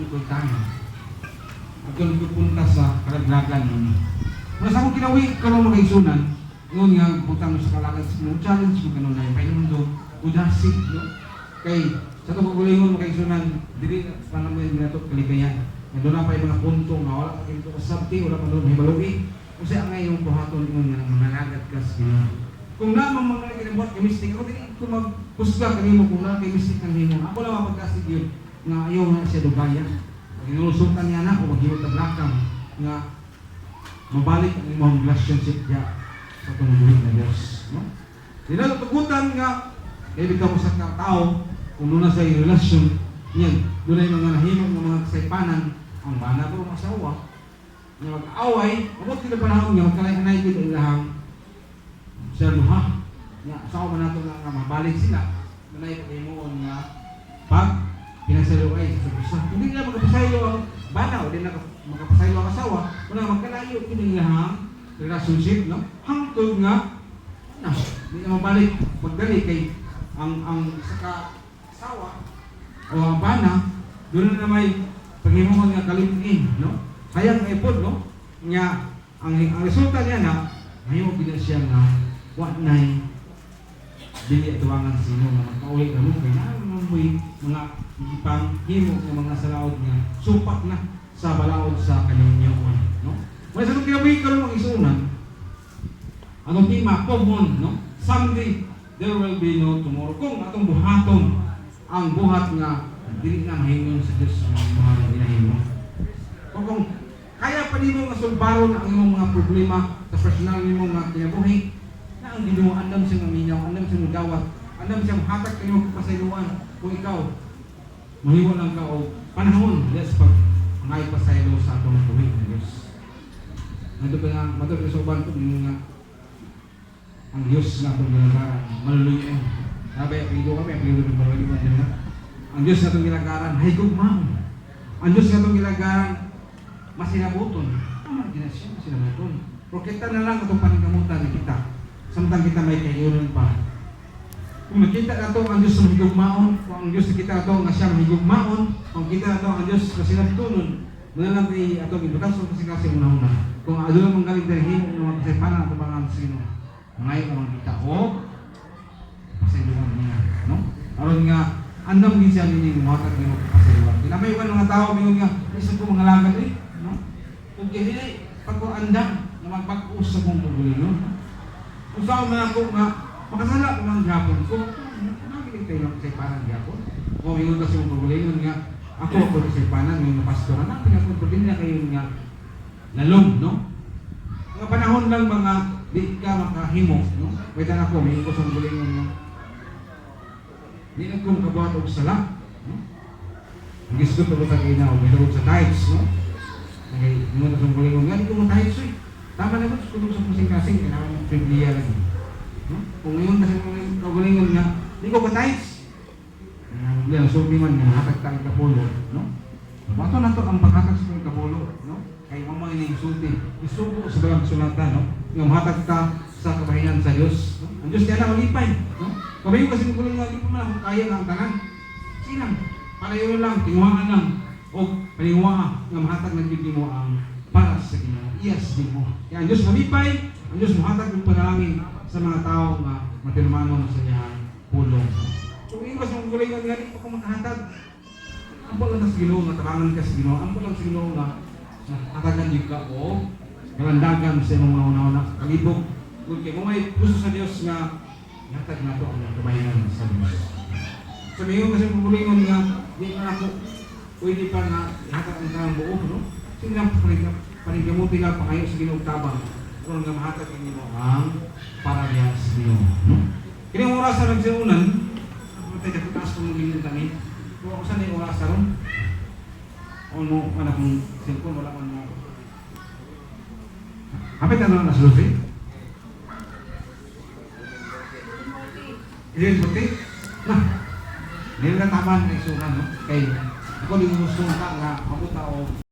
iko'y tayo. At doon pupunta sa karaglagan nun. Pero sa akong kinawi, karoon mga isunan, ngun nga, punta mo sa kalagad, challenge mo kanon na yung painundo, udasig, no? Kay, sa itong kagulingon mga isunan, dili pa naman yung minatok kaligayan. Doon na pa yung mga punto nga, wala pa kayo kasabti, wala pa doon hibaluwi. Kasi ang ngayong buhaton ngun nga, manalagat ka sa kung naman mga ginabot kay mistik, ako din ko magpusga kanimo kung na kay mistik ang himo. Ako lang mapagkasig yun nga ayaw na siya dugaya. Ginulusultan niya na o maghimot ang lakang nga mabalik ang imong relationship niya sa tumubuhin na Diyos. No? Dinatugutan nga, kaya bitaw ko sa tao, kung doon na sa relasyon niyan, doon ay mga nahimog ng mga kasaypanan, ang bana ko ng asawa, na mag-away, abot kita panahon nga, magkalay-anay ko ang ilahang sir mo ha, nga asawa man nato nga mabalik sila, manay pag-imuon nga pag pinasalo ay sa sa hindi na magkapasaylo ang bana o di na magkapasaylo ang asawa, wala magkalayo kinilahang relationship, no? Hangtod nga na, hindi na mabalik magdali kay ang saka asawa o ang bana, doon na may pag-imuon nga kalimtin, no? Sayang ipod, no? Nga, ang resulta niya na ngayon bila siya nga wak na'y dili tuwangan sino nga magkaulit na mo kaya naman mga ipang himo ng mga salaod nga supak na sa balaod sa kanyang no? May sa itong kinabi ka ng isunan atong tema common, no? Someday there will be no tomorrow. Kung atong buhaton ang buhat nga dili na mahingon sa Diyos ang mga ginahimo. Kung kaya pa nimo nga sulbaron ang imong mga problema sa personal nimo nga kinabuhi, ang Ginoo andam siyang maminaw, andam siyang magawat, andam siyang hatag kayo pasayloan kung ikaw mahiwa lang ka o panahon yes pag ngay pasaylo sa atong tuwing ng Diyos. Nandito pa nga matod sa uban ko nga ang Diyos na atong ginagaran maluluyon. Sabi apelido kami apelido ng maluluyon din na ang Diyos na atong ginagaran higugmaon. Ang Diyos na atong ginagaran masinabuton. Tama din siya masinabuton. Pero kita na lang atong paningkamutan na kita. Samtang kita may kayunan pa. Kung nakita na ito ang Diyos na higugmaon, kung ang Diyos nakita ito nga siya higugmaon, kung kita na ito ang Diyos na sinabtunon, muna lang ito itong ibutasyon kasi una-una. Kung ano lang mong galing dahil himo ng mga kasaypanan at mga sino, ngayon naman kita o pasayluan niya. No? Aron nga, andam din siya nini muhatag niyo pasayluan. Kinamay mga tao, mingon nga, isa ko mga lagad eh. No? Kung kaya pag ko andam, na magpag-us sa kong tuloy, no? Kung saan man ako nga, makasala ko ng gapon ko, nakilig tayo ng kasaypanan gapon. O yung kasi yung pagulayon nga, ako kasaypanan, yung pastoran, natin ako, pwede na kayo nga lalong, no? Mga panahon lang mga di ka makahimo, no? Pwede na ako, may ko sa pagulayon nga. Di na kong kabuhat o sala, no? Ang gusto ko sa kinaw, may tawag sa tithes, no? Okay, yung sa pagulayon nga, di ko mo tithes, eh. Tama naman sa kulong sa pusing-kasing, kailangan ng Biblia lagi. No? Kung ngayon kasi kagulingon nga, di ko ka-tights. Yan, so di man nga, hatag tayo kapulo. No? Bato na to ang paghatag sa kapulo. No? Kay mamay na insulti. Isubo sa dalang sulatan. No? Yung hatag ka sa kabahinan sa Diyos. No? Ang Diyos niya na malipay. No? Kabayo kasi kagulingon nga, di pa man kaya nga ang tanan. Sinang, palayo lang, tinguhaan lang. O paniwaa nga mahatag ng Diyos mo ang para sa Ginoo. Yes, di mo. Kaya ang Diyos malipay, ang Diyos mahatag ng panalangin sa mga tao na matirmano sa iyang pulong. Kung iwas mong gulay nga nga, pa kung makahatag, ampo lang sa Ginoo nga tabangan ka sa Ginoo, ampo lang sa Ginoo nga hatagan yung ka o kalandagan sa iyong mga una-una kalibog. Kung kayo may gusto sa Diyos nga hatag na ito ang kabayanan sa Diyos. Sabi ko kasi kung gulay nga, di pa ako pwede pa na hatag ang kang buo, no? Sige lang, panigamuti lang pangayo sa Ginoo tabang kung nga mahatag ninyo ang parahiyas niyo. Kini ang oras sa nagsiunan, matay ka taas kung magiging tani. Kung ako saan yung oras sa ron? O mo, anak kong cellphone, wala man mo. Hapit na lang na sulusi? Ilin puti? Nah, hindi na taman na isunan, no? Kaya, ako din gusto ka nga, ako tao,